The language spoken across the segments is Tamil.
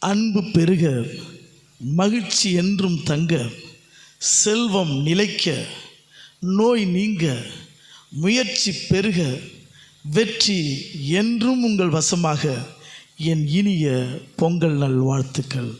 அன்பு பெருக, மகிழ்ச்சி என்றும் தங்க, செல்வம் நிலைக்க, நோய் நீங்க, முயற்சி பெருக, வெற்றி என்றும் உங்கள் வசமாக என் இனிய பொங்கல் நல்வாழ்த்துக்கள்.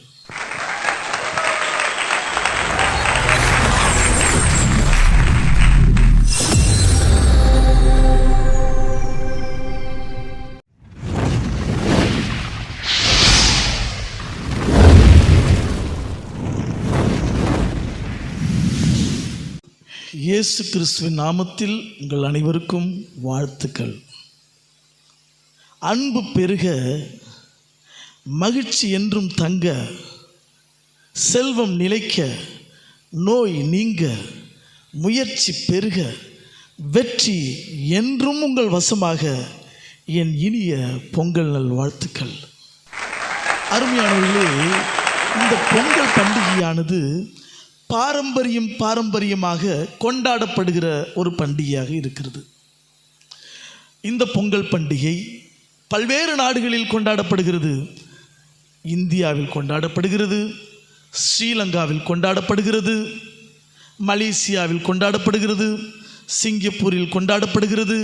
இயேசு கிறிஸ்துவின் நாமத்தில் உங்கள் அனைவருக்கும் வாழ்த்துக்கள். அன்பு பெருக, மகிழ்ச்சி என்றும் தங்க, செல்வம் நிலைக்க, நோய் நீங்க, முயற்சி பெருக, வெற்றி என்றும் உங்கள் வசமாக என் இனிய பொங்கல் நல் வாழ்த்துக்கள். அருமையானவர்களே, இந்த பொங்கல் பண்டிகையானது பாரம்பரியமாக கொண்டாடப்படுகிற ஒரு பண்டிகையாக இருக்கிறது. இந்த பொங்கல் பண்டிகை பல்வேறு நாடுகளில் கொண்டாடப்படுகிறது. இந்தியாவில் கொண்டாடப்படுகிறது, ஸ்ரீலங்காவில் கொண்டாடப்படுகிறது, மலேசியாவில் கொண்டாடப்படுகிறது, சிங்கப்பூரில் கொண்டாடப்படுகிறது,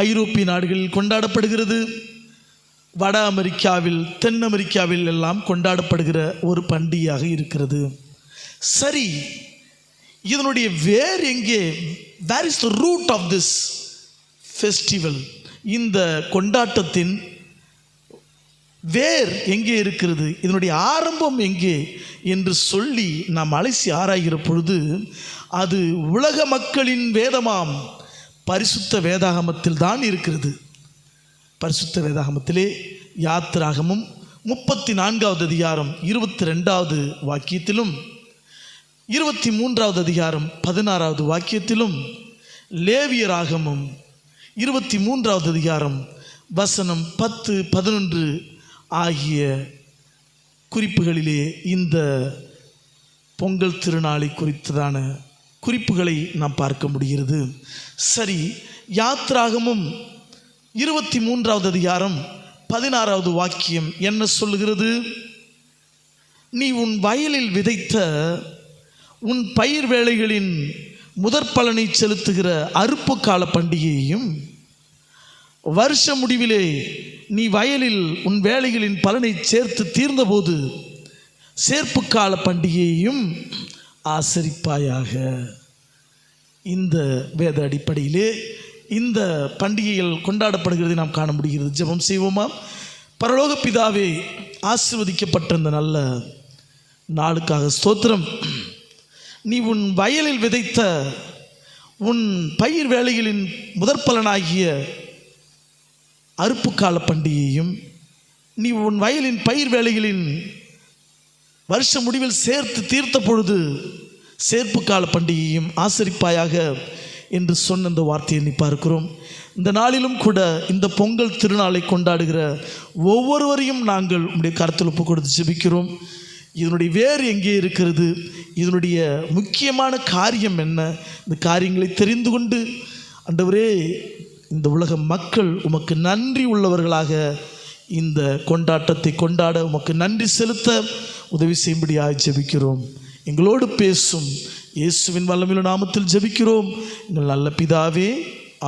ஐரோப்பிய நாடுகளில் கொண்டாடப்படுகிறது, வட அமெரிக்காவில், தென் அமெரிக்காவில் எல்லாம் கொண்டாடப்படுகிற ஒரு பண்டிகையாக இருக்கிறது. சரி, இதனுடைய வேர் எங்கே? Where is the root of this festival? இந்த கொண்டாட்டத்தின் வேர் எங்கே இருக்கிறது, இதனுடைய ஆரம்பம் எங்கே என்று சொல்லி நாம் அலசி ஆராய்கிற பொழுது அது உலக மக்களின் வேதமாம் பரிசுத்த வேதாகமத்தில் தான் இருக்கிறது. பரிசுத்த வேதாகமத்திலே யாத்திராகமும் 34வது அதிகாரம் 22வது வாக்கியத்திலும் 23வது அதிகாரம் 16வது வாக்கியத்திலும், லேவியராகமும் 23வது அதிகாரம் வசனம் 10, 11 ஆகிய குறிப்புகளிலே இந்த பொங்கல் திருநாளை குறித்ததான குறிப்புகளை நாம் பார்க்க முடிகிறது. சரி, யாத்திராகமும் 23வது அதிகாரம் 16வது வாக்கியம் என்ன சொல்லுகிறது? நீ உன் வயலில் விதைத்த உன் பயிர் வேலைகளின் முதற் பலனை செலுத்துகிற அறுப்பு கால பண்டிகையையும், வருஷ முடிவிலே நீ வயலில் உன் வேலைகளின் பலனை சேர்த்து தீர்ந்தபோது சேர்ப்பு கால பண்டிகையையும் ஆசரிப்பாயாக. இந்த வேத அடிப்படையிலே இந்த பண்டிகைகள் கொண்டாடப்படுகிறதை நாம் காண முடிகிறது. ஜெபம் செய்வோமா? பரலோக பிதாவே, ஆசீர்வதிக்கப்பட்ட இந்த நல்ல நாளுக்காக ஸ்தோத்திரம். நீ உன் வயலில் விதைத்த உன் பயிர் வேலைகளின் முதற் பலனாகிய அறுப்பு கால பண்டிகையும், நீ உன் வயலின் பயிர் வேலைகளின் வருஷ முடிவில் சேர்த்து தீர்த்த பொழுது சேர்ப்பு கால பண்டிகையும் ஆசரிப்பாயாக என்று சொன்ன இந்த வார்த்தையை நீ பார்க்கிறோம். இந்த நாளிலும் கூட இந்த பொங்கல் திருநாளை கொண்டாடுகிற ஒவ்வொருவரையும் நாங்கள் உம்முடைய கரத்தில் ஒப்பு கொடுத்து ஜெபிக்கிறோம். இதனுடைய வேர் எங்கே இருக்கிறது, இதனுடைய முக்கியமான காரியம் என்ன, இந்த காரியங்களை தெரிந்து கொண்டு ஆண்டவரே, இந்த உலக மக்கள் உமக்கு நன்றி உள்ளவர்களாக இந்த கொண்டாட்டத்தை கொண்டாட உமக்கு நன்றி செலுத்த உதவி செய்யும்படியாக ஜெபிக்கிறோம். எங்களோடு பேசும் இயேசுவின் வல்லமையுள்ள நாமத்தில் ஜெபிக்கிறோம் எங்கள் நல்ல பிதாவே,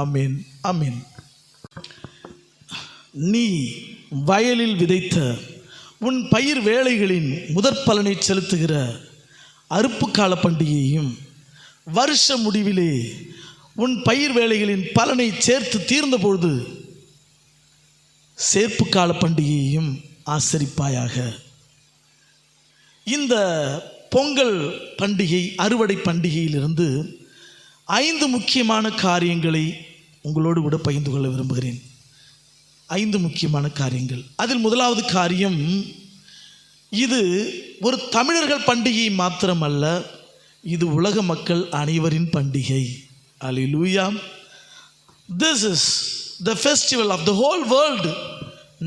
ஆமேன், ஆமேன். நீ வயலில் விதைத்த உன் பயிர் வேலைகளின் முதற் பலனை செலுத்துகிற அறுப்பு கால பண்டிகையையும், வருஷ முடிவிலே உன் பயிர் வேலைகளின் பலனை சேர்த்து தீர்ந்த பொழுது சேர்ப்பு கால பண்டிகையையும் ஆசரிப்பாயாக. இந்த பொங்கல் பண்டிகை, அறுவடை பண்டிகையிலிருந்து 5 முக்கியமான காரியங்களை உங்களோடு கூட பகிர்ந்து கொள்ள விரும்புகிறேன். 5 முக்கியமான காரியங்கள். அதில் முதலாவது காரியம், இது ஒரு தமிழர்கள் பண்டிகை மாத்திரமல்ல, இது உலக மக்கள் அனைவரின் பண்டிகை. அல்லேலூயா. This is the festival of the whole world,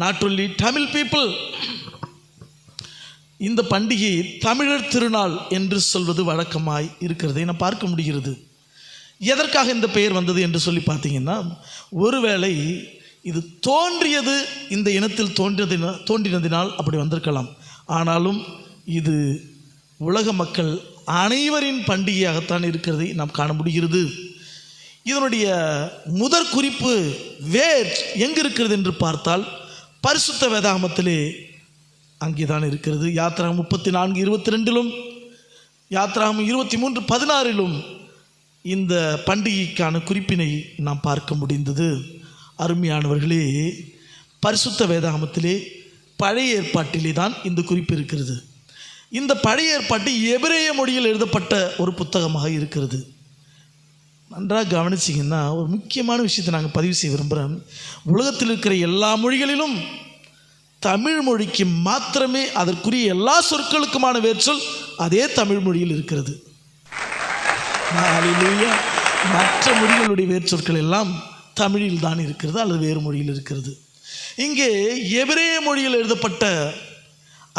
not only Tamil people. இந்த பண்டிகை தமிழர் திருநாள் என்று சொல்வது வழக்கமாய் இருக்கிறதை நான் பார்க்க முடிகிறது. எதற்காக இந்த பெயர் வந்தது என்று சொல்லி பார்த்தீங்கன்னா, ஒருவேளை இது தோன்றியது இந்த இனத்தில் தோன்றினதினால் அப்படி வந்திருக்கலாம். ஆனாலும் இது உலக மக்கள் அனைவரின் பண்டிகையாகத்தான் இருக்கிறதை நாம் காண முடிகிறது. இதனுடைய முதற் குறிப்பு வேர் எங்கு இருக்கிறது என்று பார்த்தால் பரிசுத்த வேதாகமத்திலே அங்கேதான் இருக்கிறது. யாத்திராகமம் 34:22 யாத்திராகமம் 23:16 இந்த பண்டிகைக்கான குறிப்பினை நாம் பார்க்க முடிந்தது. அருமையானவர்களே, பரிசுத்த வேதாகமத்திலே பழைய ஏற்பாட்டிலே தான் இந்த குறிப்பு இருக்கிறது. இந்த பழைய ஏற்பாட்டு எபிரேய மொழியில் எழுதப்பட்ட ஒரு புத்தகமாக இருக்கிறது. நன்றாக கவனிச்சிங்கன்னா ஒரு முக்கியமான விஷயத்தை நாங்கள் பதிவு செய்ய விரும்புகிறோம். உலகத்தில் இருக்கிற எல்லா மொழிகளிலும் தமிழ் மொழிக்கு மாத்திரமே அதற்குரிய எல்லா சொற்களுக்குமான வேர்ச்சொல் அதே தமிழ் மொழியில் இருக்கிறது. மற்ற மொழிகளுடைய வேர்ச்சொற்கள் எல்லாம் தமிழில் தான் இருக்கிறது அல்லது வேறு மொழியில் இருக்கிறது. இங்கே எபிரேய மொழியில் எழுதப்பட்ட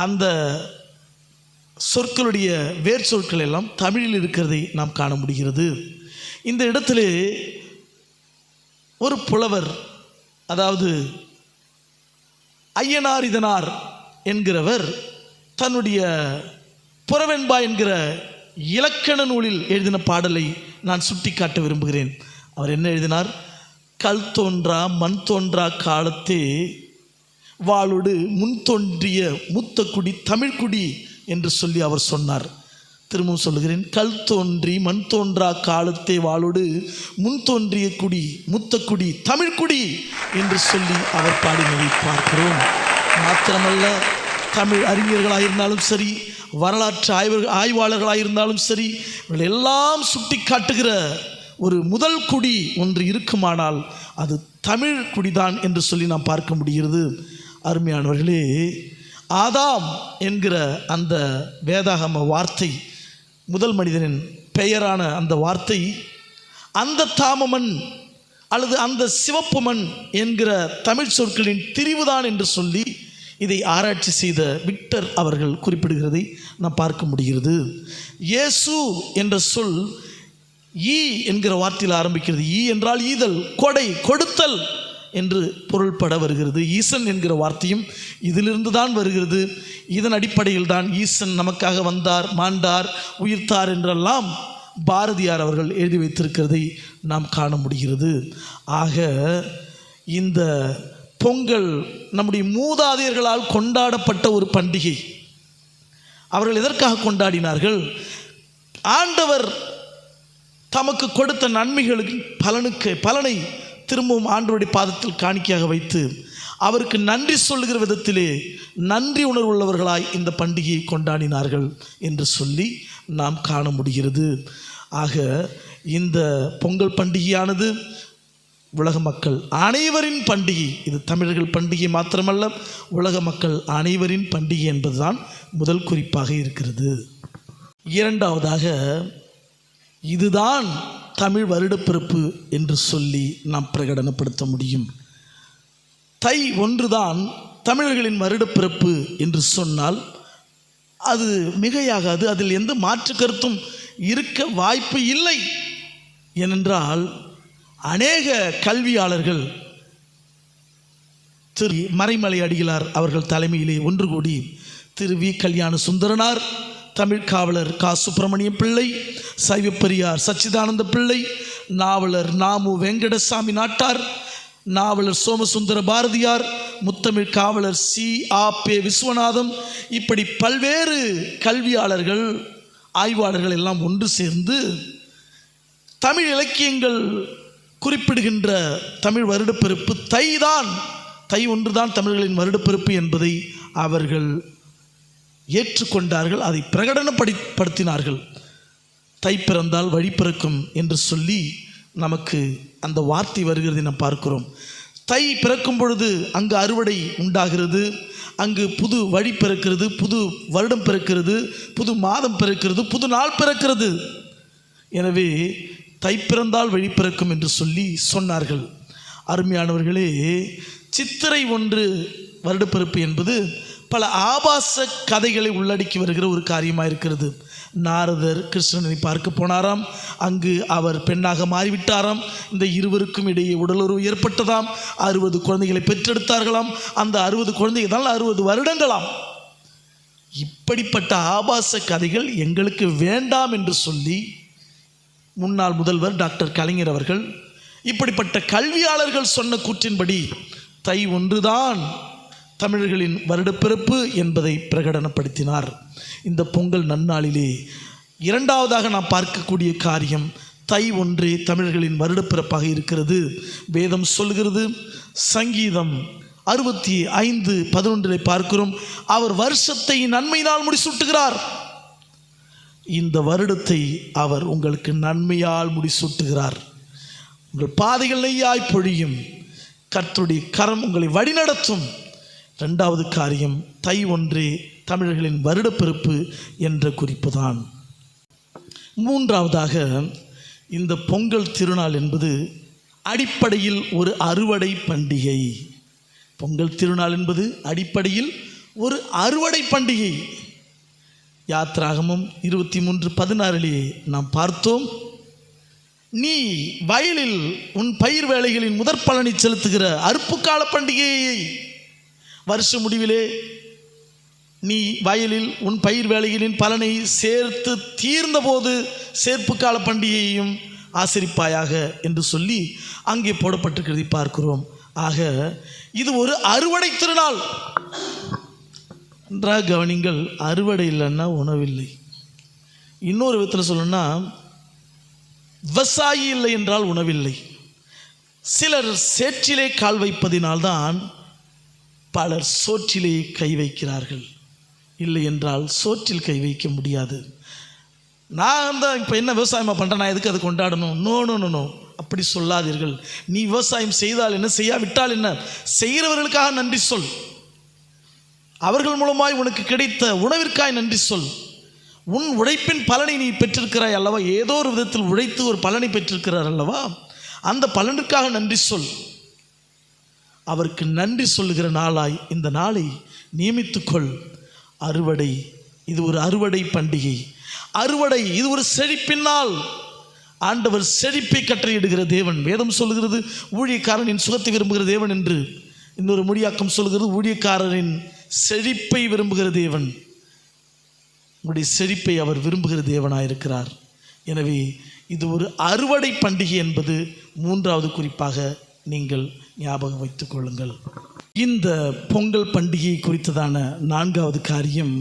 அந்த சொற்களுடைய வேர் சொற்கள் எல்லாம் தமிழில் இருக்கிறதை நாம் காண முடிகிறது. இந்த இடத்திலே ஒரு புலவர், அதாவது ஐயனாரிதனார் என்கிறவர் தன்னுடைய புறவெண்பா என்கிற இலக்கண நூலில் எழுதின பாடலை நான் சுட்டிக்காட்ட விரும்புகிறேன். அவர் என்ன எழுதினார்? கல் தோன்றா மண் தோன்றா காலத்தே வாளோடு முன் தோன்றிய மூத்தக்குடி தமிழ்குடி என்று சொல்லி அவர் சொன்னார். திரும்பவும் சொல்லுகிறேன், கல் தோன்றி மண் தோன்றா காலத்தே வாளோடு முன் தோன்றிய குடி மூத்தக்குடி தமிழ்குடி என்று சொல்லி அவர் பாடினதை பார்க்கிறோம். மாத்திரமல்ல, தமிழ் அறிஞர்களாயிருந்தாலும் சரி, வரலாற்று ஆய்வாளர்களாயிருந்தாலும் சரி, இவர்கள் எல்லாம் சுட்டி காட்டுகிற ஒரு முதல் குடி ஒன்று இருக்குமானால் அது தமிழ் குடிதான் என்று சொல்லி நாம் பார்க்க முடிகிறது. அருமையானவர்களே, ஆதாம் என்கிற அந்த வேதாகம வார்த்தை, முதல் மனிதனின் பெயரான அந்த வார்த்தை அந்த தாமமன் அல்லது அந்த சிவப்பு மண் என்கிற தமிழ் சொற்களின் திரிவுதான் என்று சொல்லி இதை ஆராய்ச்சி செய்த விக்டர் அவர்கள் குறிப்பிடுகிறதை நாம் பார்க்க முடிகிறது. இயேசு என்ற சொல் ஈ என்கிற வார்த்தையில் ஆரம்பிக்கிறது. ஈ என்றால் ஈதல், கொடை, கொடுத்தல் என்று பொருள்பட வருகிறது. ஈசன் என்கிற வார்த்தையும் இதிலிருந்து தான் வருகிறது. இதன் அடிப்படையில் தான் ஈசன் நமக்காக வந்தார், மாண்டார், உயிர்த்தார் என்றெல்லாம் பாரதியார் அவர்கள் எழுதி வைத்திருக்கிறதை நாம் காண முடிகிறது. ஆக இந்த பொங்கல் நம்முடைய மூதாதையர்களால் கொண்டாடப்பட்ட ஒரு பண்டிகை. அவர்கள் எதற்காக கொண்டாடினார்கள்? ஆண்டவர் தமக்கு கொடுத்த நன்மைகளுக்கு பலனை திரும்பவும் ஆண்டவருடைய பாதத்தில் காணிக்கையாக வைத்து அவருக்கு நன்றி சொல்லுகிற விதத்திலே நன்றி உணர்வுள்ளவர்களாய் இந்த பண்டிகையை கொண்டாடினார்கள் என்று சொல்லி நாம் காண முடிகிறது. ஆக இந்த பொங்கல் பண்டிகையானது உலக மக்கள் அனைவரின் பண்டிகை. இது தமிழர்கள் பண்டிகை மாத்திரமல்ல, உலக மக்கள் அனைவரின் பண்டிகை என்பதுதான் முதல் குறிப்பாக இருக்கிறது. இரண்டாவதாக, இதுதான் தமிழ் வருடப்பிறப்பு என்று சொல்லி நாம் பிரகடனப்படுத்த முடியும். தை ஒன்றுதான் தமிழர்களின் வருடப்பிறப்பு என்று சொன்னால் அது மிகையாகாது. அதில் எந்த மாற்று கருத்தும் இருக்க வாய்ப்பு இல்லை. ஏனென்றால் அநேக கல்வியாளர்கள் திரு மறைமலை அடிகளார் அவர்கள் தலைமையிலே ஒன்று கூடி திரு வி. கல்யாண சுந்தரனார், தமிழ் காவலர் கா. சுப்பிரமணியம் பிள்ளை, சைவப்பெரியார் சச்சிதானந்த பிள்ளை, நாவலர் நாமு வெங்கடசாமி நாட்டார், நாவலர் சோமசுந்தர பாரதியார், முத்தமிழ் காவலர் சி. ஆ. பே. விஸ்வநாதம், இப்படி பல்வேறு கல்வியாளர்கள் ஆய்வாளர்கள் எல்லாம் ஒன்று சேர்ந்து தமிழ் இலக்கியங்கள் குறிப்பிடுகின்ற தமிழ் வருடப்பிறப்பு தை ஒன்றுதான் தமிழர்களின் வருடப்பிறப்பு என்பதை அவர்கள் ஏற்றுக்கொண்டார்கள். அதை பிரகடனப்படுத்தினார்கள். தை பிறந்தால் வழி பிறக்கும் என்று சொல்லி நமக்கு அந்த வார்த்தை வருகிறதை நாம் பார்க்கிறோம். தை பிறக்கும் பொழுது அங்கு அறுவடை உண்டாகிறது, அங்கு புது வழி பிறக்கிறது, புது வருடம் பிறக்கிறது, புது மாதம் பிறக்கிறது, புது நாள் பிறக்கிறது. எனவே தை பிறந்தால் வழி பிறக்கும் என்று சொல்லி சொன்னார்கள். அருமையானவர்களே, சித்திரை ஒன்று வருடப்பிறப்பு என்பது பல ஆபாச கதைகளை உள்ளடக்கி வருகிற ஒரு காரியமாக இருக்கிறது. நாரதர் கிருஷ்ணனை பார்க்க போனாராம், அங்கு அவர் பெண்ணாக மாறிவிட்டாராம், இந்த இருவருக்கும் இடையே உடலுறவு ஏற்பட்டதாம், 60 குழந்தைகளை பெற்றெடுத்தார்களாம், அந்த 60 குழந்தைகள் தான் 60 வருடங்களாம். இப்படிப்பட்ட ஆபாச கதைகள் எங்களுக்கு வேண்டாம் என்று சொல்லி முன்னாள் முதல்வர் டாக்டர் கலைஞர் அவர்கள் இப்படிப்பட்ட கல்வியாளர்கள் சொன்ன கூற்றின்படி தை ஒன்றுதான் தமிழர்களின் வருடப்பிறப்பு என்பதை பிரகடனப்படுத்தினார். இந்த பொங்கல் நன்னாளிலே இரண்டாவதாக நாம் பார்க்கக்கூடிய காரியம், தை ஒன்றே தமிழர்களின் வருடப்பிறப்பாக இருக்கிறது. வேதம் சொல்கிறது, சங்கீதம் 65:11 பார்க்கிறோம், அவர் வருஷத்தை நன்மையினால் முடிசூட்டுகிறார். இந்த வருடத்தை அவர் உங்களுக்கு நன்மையால் முடிசூட்டுகிறார். உங்கள் பாதைகள் நெய்யாய் பொழியும், கர்த்தருடைய கரம் உங்களை வழிநடத்தும். இரண்டாவது காரியம், தை ஒன்றே தமிழர்களின் வருடப்பிறப்பு என்ற குறிப்பு தான். மூன்றாவதாக, இந்த பொங்கல் திருநாள் என்பது அடிப்படையில் ஒரு அறுவடை பண்டிகை. பொங்கல் திருநாள் என்பது அடிப்படையில் ஒரு அறுவடை பண்டிகை. யாத்ராகமம் 23:16 நாம் பார்த்தோம், நீ வயலில் உன் பயிர் வேலைகளின் முதற் பலனை செலுத்துகிற அறுப்பு கால பண்டிகையை, வருஷ முடிவிலே நீ வயலில் உன் பயிர் வேலைகளின் பலனை சேர்த்து தீர்ந்தபோது சேர்ப்பு கால பண்டிகையையும் ஆசரிப்பாயாக என்று சொல்லி அங்கே போடப்பட்டிருக்கிறதை பார்க்கிறோம். ஆக இது ஒரு அறுவடை திருநாள். நன்றாக கவனிங்கள், அறுவடை இல்லைன்னா உணவில்லை. இன்னொரு விதத்தில் சொல்லணும்னா, விவசாயி இல்லை என்றால் உணவில்லை. சிலர் சேற்றிலே கால் வைப்பதினால்தான் பலர் சோற்றிலே கை வைக்கிறார்கள். இல்லை என்றால் சோற்றில் கை வைக்க முடியாது. நான் தான் இப்போ என்ன விவசாயமாக பண்ணுறேன், நான் எதுக்கு அதை கொண்டாடணும்? நோ நோ நோ நோ, அப்படி சொல்லாதீர்கள். நீ விவசாயம் செய்தால் என்ன, செய்யாவிட்டால் என்ன, செய்கிறவர்களுக்காக நன்றி சொல். அவர்கள் மூலமாய் உனக்கு கிடைத்த உணவிற்காய் நன்றி சொல். உன் உழைப்பின் பலனை நீ பெற்றிருக்கிறாய் அல்லவா, ஏதோ ஒரு விதத்தில் உழைத்து ஒரு பலனை பெற்றிருக்கிறார் அல்லவா, அந்த பலனுக்காக நன்றி சொல். அவருக்கு நன்றி சொல்லுகிற நாளாய் இந்த நாளை நியமித்துக்கொள். அறுவடை, இது ஒரு அறுவடை பண்டிகை. அறுவடை, இது ஒரு செழிப்பின் நாள். ஆண்டவர் செழிப்பை கட்டளையிடுகிற தேவன். வேதம் சொல்லுகிறது, ஊழியக்காரனின் சுகத்தை விரும்புகிற தேவன் என்று. இன்னொரு மொழியாக்கம் சொல்லுகிறது, ஊழியக்காரரின் செழிப்பை விரும்புகிற தேவன். உங்களுடைய செழிப்பை அவர் விரும்புகிற தேவனாயிருக்கிறார். எனவே இது ஒரு அறுவடை பண்டிகை என்பது மூன்றாவது குறிப்பாக நீங்கள் ஞாபகம் வைத்துக் கொள்ளுங்கள். இந்த பொங்கல் பண்டிகை குறித்ததான நான்காவது காரியம்,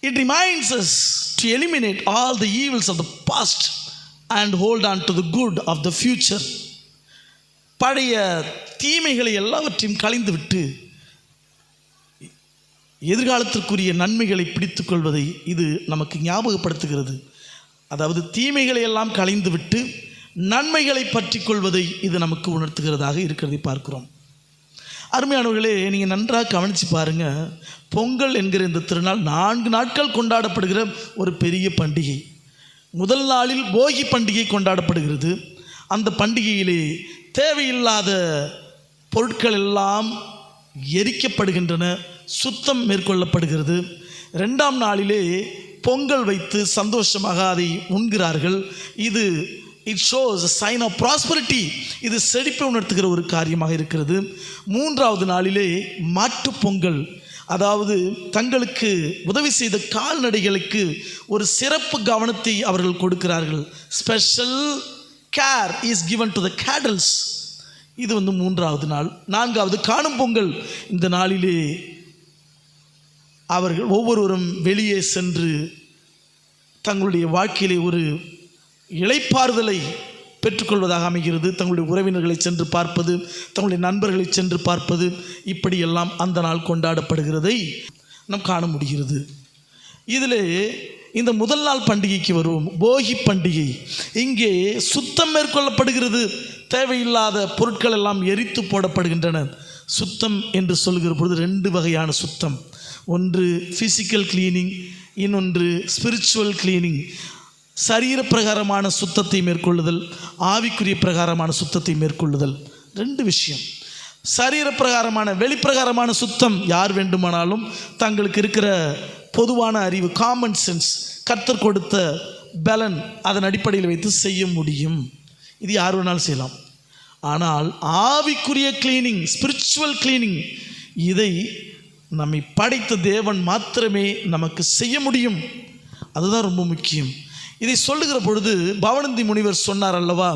it reminds us to eliminate all the evils of the past and hold on to the good of the future. பழைய தீமைகளை எல்லாவற்றையும் களைந்துவிட்டு எதிர்காலத்திற்குரிய நன்மைகளை பிடித்துக் கொள்வதை இது நமக்கு ஞாபகப்படுத்துகிறது. அதாவது தீமைகளை எல்லாம் களைந்துவிட்டு நன்மைகளை பற்றி கொள்வதை இது நமக்கு உணர்த்துகிறதாக இருக்கிறதை பார்க்கிறோம். அருமையானவர்களே, நீங்கள் நன்றாக கவனித்து பாருங்கள். பொங்கல் என்கிற இந்த திருநாள் 4 நாட்கள் கொண்டாடப்படுகிற ஒரு பெரிய பண்டிகை. முதல் நாளில் போகி பண்டிகை கொண்டாடப்படுகிறது. அந்த பண்டிகையிலே தேவையில்லாத பொருட்கள் எல்லாம் எரிக்கப்படுகின்றன, சுத்தம் மேற்கொள்ளப்படுகிறது. 2ஆம் நாளிலே பொங்கல் வைத்து சந்தோஷமாக அதை உண்கிறார்கள். இது it shows a sign of prosperity. இது செழிப்பை உணர்த்துகிற ஒரு காரியமாக இருக்கிறது. 3ஆவது நாளிலே மாட்டுப் பொங்கல், அதாவது தங்களுக்கு உதவி செய்த கால்நடைகளுக்கு ஒரு சிறப்பு கவனத்தை அவர்கள் கொடுக்கிறார்கள். Special care is given to the cattle. இது 3ஆவது நாள். 4ஆவது காணும் பொங்கல். இந்த நாளிலே அவர்கள் ஒவ்வொருவரும் வெளியே சென்று தங்களுடைய வாழ்க்கையிலே ஒரு இளைப்பாறுதலை பெற்றுக்கொள்வதாக அமைகிறது. தங்களுடைய உறவினர்களை சென்று பார்ப்பது, தங்களுடைய நண்பர்களை சென்று பார்ப்பது, இப்படியெல்லாம் அந்த நாள் கொண்டாடப்படுகிறதை நாம் காண முடிகிறது. இதில் இந்த முதல் நாள் பண்டிகைக்கு வருவோம், போகி பண்டிகை. இங்கே சுத்தம் மேற்கொள்ளப்படுகிறது. தேவையில்லாத பொருட்கள் எல்லாம் எரித்து போடப்படுகின்றன. சுத்தம் என்று சொல்கிற பொழுது 2 வகையான சுத்தம். ஒன்று ஃபிசிக்கல் கிளீனிங், இன்னொன்று ஸ்பிரிச்சுவல் கிளீனிங். சரீர பிரகாரமான சுத்தத்தை மேற்கொள்ளுதல், ஆவிக்குரிய பிரகாரமான சுத்தத்தை மேற்கொள்ளுதல், 2 விஷயம். சரீர பிரகாரமான வெளிப்பிரகாரமான சுத்தம் யார் வேண்டுமானாலும் தங்களுக்கு இருக்கிற பொதுவான அறிவு, காமன் சென்ஸ், கர்த்தர் கொடுத்த பலன், அதன் அடிப்படையில் வைத்து செய்ய முடியும். இது யார் வேணாலும் செய்யலாம். ஆனால் ஆவிக்குரிய கிளீனிங், ஸ்பிரிச்சுவல் கிளீனிங், இதை நம்மை படைத்த தேவன் மாத்திரமே நமக்கு செய்ய முடியும். அதுதான் ரொம்ப முக்கியம். இதை சொல்லுகிற பொழுது பவனந்தி முனிவர் சொன்னார் அல்லவா,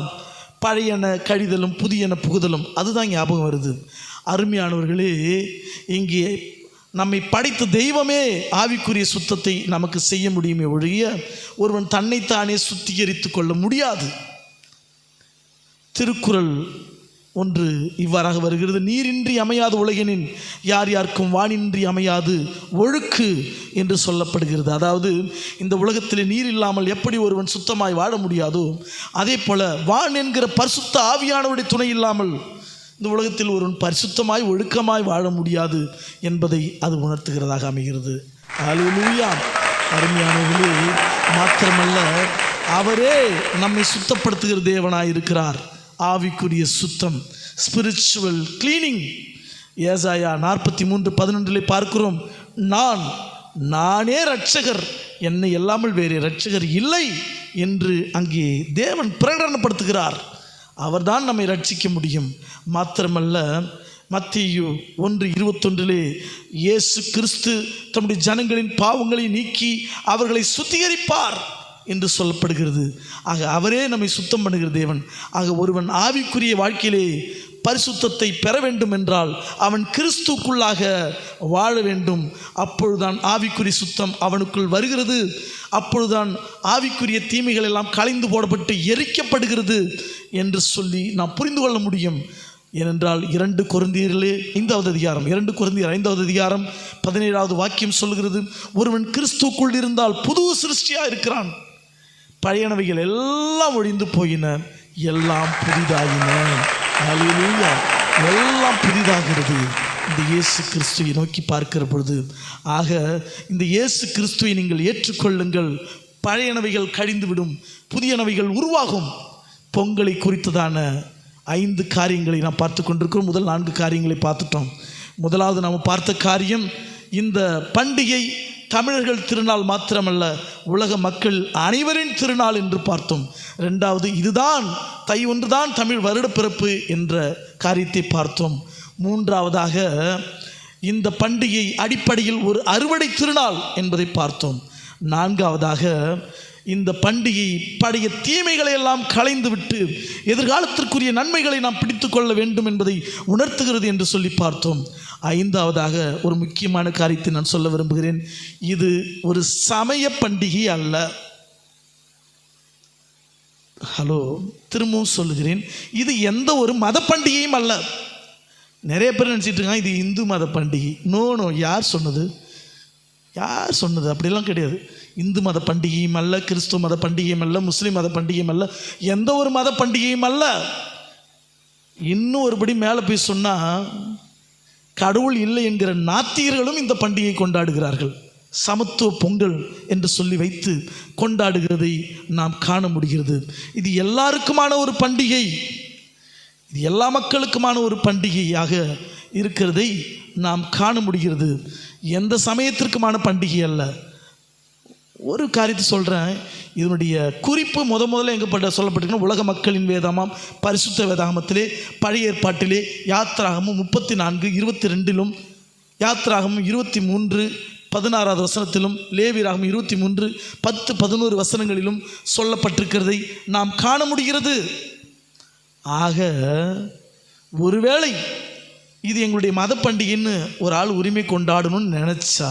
பழையன கழிதலும் புதியன புகுதலும். அதுதான் ஞாபகம் வருது. அருமையானவர்களே, இங்கே நம்மை படைத்த தெய்வமே ஆவிக்குரிய சுத்தத்தை நமக்கு செய்ய முடியுமே ஒழிய ஒருவன் தன்னைத்தானே சுத்திகரித்து கொள்ள முடியாது. திருக்குறள் ஒன்று இவ்வாறாக வருகிறது: நீரின்றி அமையாது உலகினின் யார் யாருக்கும் வானின்றி அமையாது ஒழுக்கு என்று சொல்லப்படுகிறது. அதாவது இந்த உலகத்தில் நீர் இல்லாமல் எப்படி ஒருவன் சுத்தமாய் வாழ முடியாதோ, அதே போல வான் என்கிற பரிசுத்த ஆவியானவருடைய துணை இல்லாமல் இந்த உலகத்தில் ஒருவன் பரிசுத்தமாய் ஒழுக்கமாய் வாழ முடியாது என்பதை அது உணர்த்துகிறதாக அமைகிறது. அல்லேலூயா. அருமையானவர்களே, மாத்திரமல்ல, அவரே நம்மை சுத்தப்படுத்துகிற தேவனாய் இருக்கிறார். ஆவிக்குரிய சுத்தம், ஸ்பிரிச்சுவல் கிளீனிங். ஏசாயா 43:11 பார்க்கிறோம், நானே இரட்சகர், என்னை இல்லாமல் வேறு இரட்சகர் இல்லை என்று அங்கே தேவன் பிரகடனப்படுத்துகிறார். அவர்தான் நம்மை ரட்சிக்க முடியும். மாத்திரமல்ல, மத்தேயு 1:21 இயேசு கிறிஸ்து தம்முடைய ஜனங்களின் பாவங்களை நீக்கி அவர்களை சுத்திகரிப்பார் என்று சொல்லப்படுகிறது. ஆக அவரே நம்மை சுத்தம் பண்ணுகிற தேவன். ஆக ஒருவன் ஆவிக்குரிய வாழ்க்கையிலே பரிசுத்தத்தை பெற வேண்டும் என்றால் அவன் கிறிஸ்துக்குள்ளாக வாழ வேண்டும். அப்பொழுதுதான் ஆவிக்குரிய சுத்தம் அவனுக்குள் வருகிறது. அப்பொழுதுதான் ஆவிக்குரிய தீமைகள் எல்லாம் களைந்து போடப்பட்டு எரிக்கப்படுகிறது என்று சொல்லி நாம் புரிந்து கொள்ள முடியும். ஏனென்றால் 2 கொரிந்தியரிலே 5வது அதிகாரம் 2 கொரிந்தியர் 5வது அதிகாரம் 17வது வாக்கியம் சொல்கிறது, ஒருவன் கிறிஸ்துக்குள் இருந்தால் புது சிருஷ்டியாக இருக்கிறான், பழையனவைகள் எல்லாம் ஒழிந்து போயின, எல்லாம் புதிதாயின. அல்லேலூயா. எல்லாம் புதிதாகிறது இந்த இயேசு கிறிஸ்துவை நோக்கி பார்க்கிற பொழுது. ஆக இந்த இயேசு கிறிஸ்துவை நீங்கள் ஏற்றுக்கொள்ளுங்கள், பழையனவைகள் கழிந்துவிடும், புதியனவைகள் உருவாகும். பொங்கலை குறித்ததான 5 காரியங்களை நாம் பார்த்து கொண்டிருக்கிறோம். முதல் 4 காரியங்களை பார்த்துட்டோம். முதலாவது நாம் பார்த்த காரியம், இந்த பண்டிகை தமிழர்கள் திருநாள் மாத்திரமல்ல, உலக மக்கள் அனைவரின் திருநாள் என்று பார்த்தோம். 2வது, இதுதான் தை ஒன்றுதான் தமிழ் வருடப்பிறப்பு என்ற காரியத்தை பார்த்தோம். 3வதாக, இந்த பண்டிகை அடிப்படையில் ஒரு அறுவடை திருநாள் என்பதை பார்த்தோம். 4வதாக, இந்த பண்டிகை பழைய தீமைகளை எல்லாம் களைந்துவிட்டு எதிர்காலத்திற்குரிய நன்மைகளை நாம் பிடித்து கொள்ள வேண்டும் என்பதை உணர்த்துகிறது என்று சொல்லி பார்த்தோம். 5வதாக ஒரு முக்கியமான காரியத்தை நான் சொல்ல விரும்புகிறேன். இது ஒரு சமய பண்டிகை அல்ல. திரும்பவும் சொல்லுகிறேன், இது எந்த ஒரு மத பண்டிகையும் அல்ல. நிறைய பேர் நினச்சிட்டு இருக்காங்க இது இந்து மத பண்டிகை. நோ, யார் சொன்னது? அப்படிலாம் கிடையாது. இந்து மத பண்டிகையும் அல்ல, கிறிஸ்துவ மத பண்டிகையும் அல்ல, முஸ்லீம் மத பண்டிகையும் அல்ல, எந்த ஒரு மத பண்டிகையும் அல்ல. இன்னும் ஒருபடி மேலே போய் சொன்னால், கடவுள் இல்லை என்கிற நாத்திகர்களும் இந்த பண்டிகை கொண்டாடுகிறார்கள். சமத்துவ பொங்கல் என்று சொல்லி வைத்து கொண்டாடுகிறதை நாம் காண முடிகிறது. இது எல்லாருக்குமான ஒரு பண்டிகை, இது எல்லா மக்களுக்குமான ஒரு பண்டிகையாக இருக்கிறதை நாம் காண முடிகிறது. எந்த சமயத்திற்குமான பண்டிகை அல்ல. ஒரு காரியத்தை சொல்கிறேன், இதனுடைய குறிப்பு முதல்ல எங்கே சொல்லப்பட்டிருக்குன்னா, உலக மக்களின் வேதாமாம் பரிசுத்த வேதாகமத்திலே பழைய ஏற்பாட்டிலே யாத்திராகமும் 34:22 யாத்திராகமும் 23:16 வசனத்திலும் லேவியராகமும் 23:10-11 வசனங்களிலும் சொல்லப்பட்டிருக்கிறதை நாம் காண முடிகிறது. ஆக ஒருவேளை இது எங்களுடைய மத பண்டிகைன்னு ஒரு ஆள் உரிமை கொண்டாடணும்னு நினச்சா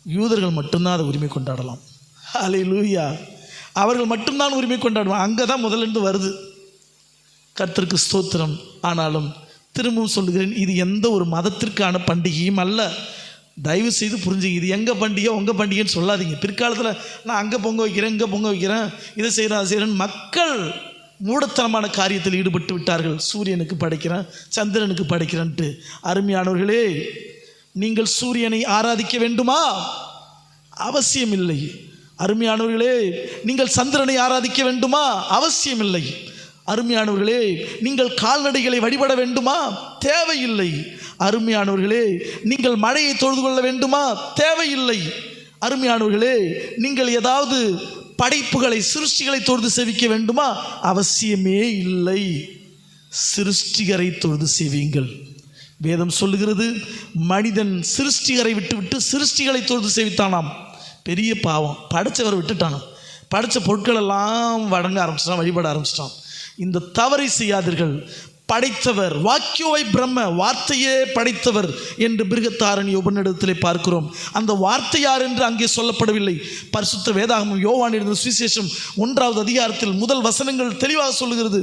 யூதர்கள் மட்டும்தான் அதை உரிமை கொண்டாடலாம். அல்லேலூயா. அவர்கள் மட்டும்தான் உரிமை கொண்டாடுவாங்க. அங்கே தான் முதலிருந்து வருது. கர்த்தருக்கு ஸ்தோத்திரம். ஆனாலும் திரும்பவும் சொல்லுகிறேன், இது எந்த ஒரு மதத்திற்கான பண்டிகையும் அல்ல. தயவு செய்து புரிஞ்சுங்க. இது எங்கள் பண்டிகை உங்கள் பண்டிகைன்னு சொல்லாதீங்க. பிற்காலத்தில் நான் அங்கே பொங்க வைக்கிறேன், இங்கே பொங்க வைக்கிறேன், இதை செய்கிறேன், அதை செய்கிறேன். மக்கள் மூடத்தனமான காரியத்தில் ஈடுபட்டு விட்டார்கள். சூரியனுக்கு படைக்கிறேன், சந்திரனுக்கு படைக்கிறேன்ட்டு. அருமையானவர்களே, நீங்கள் சூரியனை ஆராதிக்க வேண்டுமா? அவசியமில்லை. அருமையானவர்களே, நீங்கள் சந்திரனை ஆராதிக்க வேண்டுமா? அவசியமில்லை. அருமையானவர்களே, நீங்கள் கால்நடைகளை வழிபட வேண்டுமா? தேவையில்லை. அருமையானவர்களே, நீங்கள் மழையை தொழுது கொள்ள வேண்டுமா? தேவையில்லை. அருமையானவர்களே, நீங்கள் ஏதாவது படைப்புகளை சிருஷ்டிகளை தொழுது சேவிக்க வேண்டுமா? அவசியமே இல்லை. சிருஷ்டிகரை தொழுது சேவியுங்கள். வேதம் சொல்லுகிறது, மனிதன் சிருஷ்டிகரை விட்டு சிருஷ்டிகளை தொழுது சேவித்தானாம். பெரிய பாவம், படைச்சவரை விட்டுட்டானாம். படைத்த பொருட்களெல்லாம் வணங்க ஆரம்பிச்சிட்டான், வழிபட ஆரம்பிச்சிட்டான். இந்த தவறை செய்யாதீர்கள். படைத்தவர் வாக்கியோவை பிரம்ம, வார்த்தையே படைத்தவர் என்று பிருகத்தாரணி உபநிடத்திலே பார்க்கிறோம். அந்த வார்த்தை யார் என்று அங்கே சொல்லப்படவில்லை. பரிசுத்த வேதாகமம் யோவான் எழுதின சுவிசேஷம் 1வது அதிகாரத்தில் முதல் வசனங்கள் தெளிவாக சொல்லுகிறது,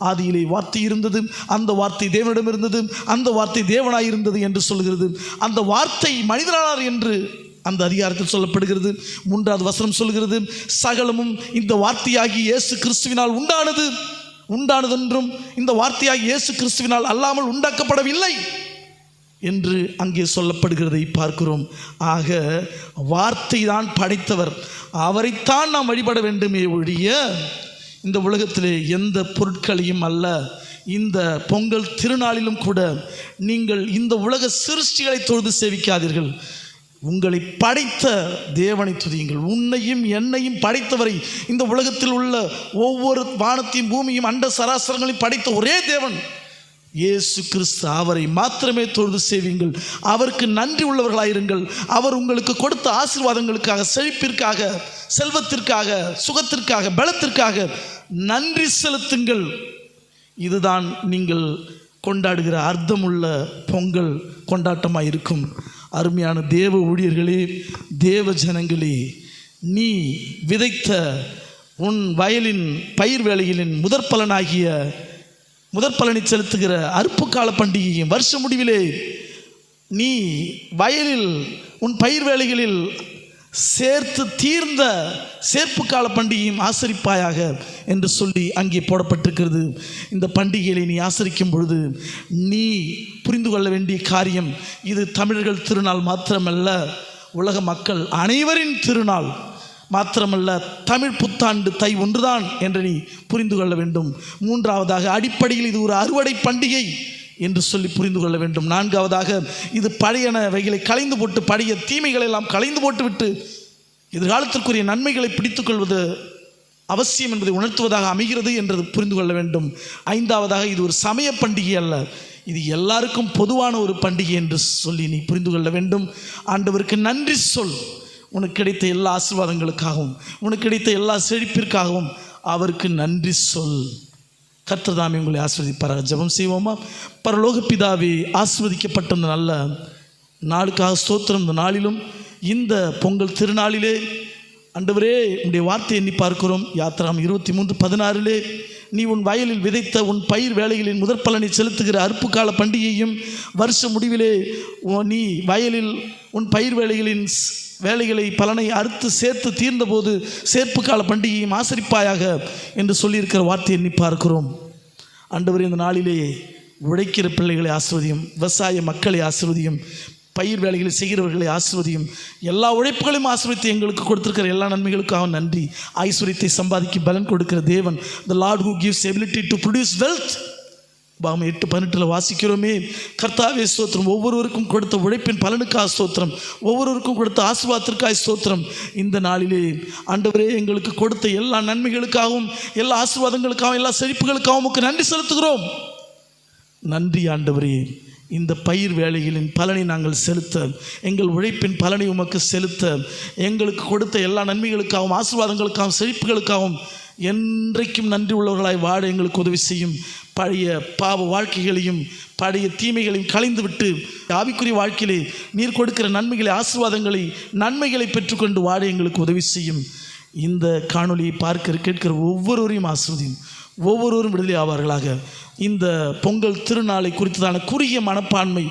ஆதியிலே வார்த்தை இருந்தது, அந்த வார்த்தை தேவனிடம் இருந்தது, அந்த வார்த்தை தேவனாய் இருந்தது என்று சொல்லுகிறது. அந்த வார்த்தை மனிதனானார் என்று அந்த அதிகாரத்தில் சொல்லப்படுகிறது. 3வது வசனம் சொல்லுகிறது, சகலமும் இந்த வார்த்தையாகி இயேசு கிறிஸ்துவினால் உண்டானதென்றும் இந்த வார்த்தையாகி இயேசு கிறிஸ்துவினால் அல்லாமல் உண்டாக்கப்படவில்லை என்று அங்கே சொல்லப்படுகிறதை பார்க்கிறோம். ஆக வார்த்தை தான் படைத்தவர், அவரைத்தான் நாம் வழிபட வேண்டுமே ஒழிய இந்த உலகத்திலே எந்த பொருட்களையும் அல்ல. இந்த பொங்கல் திருநாளிலும் கூட நீங்கள் இந்த உலக சிருஷ்டிகளை தொழுது சேவிக்காதீர்கள். உங்களை படைத்த தேவனை துதியுங்கள். உன்னையும் என்னையும் படைத்தவரை, இந்த உலகத்தில் உள்ள ஒவ்வொரு வானத்தையும் பூமியும் அண்ட சராசரங்களையும் படைத்த ஒரே தேவன் இயேசு கிறிஸ்து, அவரை மாத்திரமே தொழுது சேவியுங்கள். அவருக்கு நன்றி உள்ளவர்களாயிருங்கள். அவர் உங்களுக்கு கொடுத்த ஆசீர்வாதங்களுக்காக, செழிப்பிற்காக, செல்வத்திற்காக, சுகத்திற்காக, பலத்திற்காக நன்றி செலுத்துங்கள். இதுதான் நீங்கள் கொண்டாடுகிற அர்த்தமுள்ள பொங்கல் கொண்டாட்டமாக இருக்கும். அருமையான தேவ ஊழியர்களே, தேவ ஜனங்களே, நீ விதைத்த உன் வயலின் பயிர் வேலைகளின் முதற்பலனை செலுத்துகிற அறுப்பு கால பண்டிகையும், வருஷ முடிவிலே நீ வயலில் உன் பயிர் வேலைகளில் சேர்த்து தீர்ந்த சேர்ப்பு கால பண்டிகையும் ஆசரிப்பாயாக என்று சொல்லி அங்கே போடப்பட்டிருக்கிறது. இந்த பண்டிகைகளை நீ ஆசரிக்கும் பொழுது நீ புரிந்து கொள்ள வேண்டிய காரியம், இது தமிழர்கள் திருநாள் மாத்திரமல்ல, உலக மக்கள் அனைவரின் திருநாள் மாத்திரமல்ல, தமிழ் புத்தாண்டு தை ஒன்றுதான் என்று நீ புரிந்து கொள்ள வேண்டும். 3வதாக, அடிப்படையில் இது ஒரு அறுவடை பண்டிகை என்று சொல்லி புரிந்து கொள்ள வேண்டும். 4வதாக, இது பழையனவைகளை களைந்து போட்டு, பழைய தீமைகளை எல்லாம் களைந்து போட்டுவிட்டு எதிர்காலத்திற்குரிய நன்மைகளை பிடித்துக் கொள்வது அவசியம் என்பதை உணர்த்துவதாக அமைகிறது என்று புரிந்து கொள்ள வேண்டும். 5வதாக, இது ஒரு சமய பண்டிகை அல்ல, இது எல்லாருக்கும் பொதுவான ஒரு பண்டிகை என்று சொல்லி நீ புரிந்து கொள்ள வேண்டும். ஆண்டவருக்கு நன்றி சொல். உனக்கு கிடைத்த எல்லா ஆசீர்வாதங்களுக்காகவும், உனக்கு கிடைத்த எல்லா செழிப்பிற்காகவும் அவருக்கு நன்றி சொல். கர்த்தர் தாமே உங்களை ஆசீர்வதிப்பாராக. ஜெபம் செய்வோமா? பரலோக பிதாவே, ஆசீர்வதிக்கப்பட்ட இந்த நல்ல நாளுக்காக ஸ்தோத்திரம். இந்த நாளிலும், இந்த பொங்கல் திருநாளிலே ஆண்டவரே, உன்னுடைய வார்த்தையை எண்ணி பார்க்கிறோம். யாத்திராகமம் 23:16 நீ உன் வயலில் விதைத்த உன் பயிர் வேலைகளின் முதற்பலனை செலுத்துகிற அறுப்பு கால பண்டிகையும், வருஷ முடிவிலே நீ வயலில் உன் பயிர் வேலைகளை பலனை அறுத்து சேர்த்து தீர்ந்தபோது சேர்ப்பு கால பண்டிகையும் ஆசரிப்பாயாக என்று சொல்லியிருக்கிற வார்த்தையை எண்ணி பார்க்கிறோம். ஆண்டவரே, இந்த நாளிலே உழைக்கிற பிள்ளைகளை ஆசீர்வதியும், விவசாய மக்களை ஆசீர்வதியும், பயிர் வேலைகளை செய்கிறவர்களை ஆசீர்வதியும், எல்லா உழைப்புகளையும் ஆசீர்வதித்து எங்களுக்கு கொடுத்திருக்கிற எல்லா நன்மைகளுக்காக நன்றி. ஐஸ்வர்யத்தை சம்பாதிக்க பலன் கொடுக்கிற தேவன், the Lord who gives ability to produce wealth. 8:18 வாசிக்கிறோமே. கர்த்தாவே ஸ்தோத்திரம். ஒவ்வொருவருக்கும் கொடுத்த உழைப்பின் பலனுக்காக ஸ்தோத்திரம், ஒவ்வொருவருக்கும் கொடுத்த ஆசீர்வாதத்திற்காக ஸ்தோத்திரம். இந்த நாளிலே ஆண்டவரே, எங்களுக்கு கொடுத்த எல்லா நன்மைகளுக்காகவும், எல்லா ஆசீர்வாதங்களுக்காகவும், எல்லா செழிப்புகளுக்காகவும் உமக்கு நன்றி செலுத்துகிறோம். நன்றி ஆண்டவரே. இந்த பயிர் வேலைகளின் பலனை நாங்கள் செலுத்த, எங்கள் உழைப்பின் பலனை உமக்கு செலுத்த, எங்களுக்கு கொடுத்த எல்லா நன்மைகளுக்காகவும், ஆசீர்வாதங்களுக்காகவும், செழிப்புகளுக்காகவும் என்றைக்கும் நன்றி உள்ளவர்களாய் வாழ எங்களுக்கு உதவி செய்யும். பழைய பாவ வாழ்க்கைகளையும் பழைய தீமைகளையும் களைந்துவிட்டு ஆவிக்குரிய வாழ்க்கையிலே நீர் கொடுக்கிற நன்மைகளை, ஆசீர்வாதங்களை, நன்மைகளை பெற்றுக்கொண்டு வாழ எங்களுக்கு உதவி செய்யும். இந்த காணொலியை கேட்கிற ஒவ்வொருவரையும் ஆசீர்வதியும். ஒவ்வொருவரும் விடுதலை ஆவார்களாக. இந்த பொங்கல் திருநாளை குறித்ததான குறுகிய மனப்பான்மை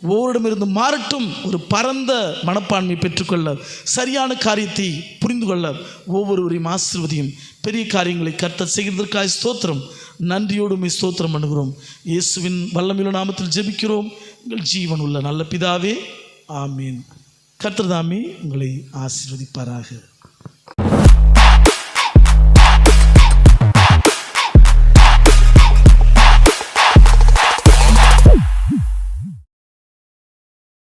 ஒவ்வொருடமிருந்து மாறட்டும். ஒரு பரந்த மனப்பான்மை பெற்றுக்கொள்ள, சரியான காரியத்தை புரிந்து கொள்ள ஒவ்வொருவரையும் ஆசீர்வதியும். பெரிய காரியங்களை கர்த்தர் செய்கிறதற்காக ஸ்தோத்திரம். நன்றியோடு ஸ்தோத்திரம் பண்ணுகிறோம். இயேசுவின் வல்லமையுள்ள நாமத்தில் ஜெபிக்கிறோம் எங்கள் ஜீவன் உள்ள நல்ல பிதாவே, ஆமீன். கர்த்தர் தாமே உங்களை ஆசீர்வதிப்பாராக.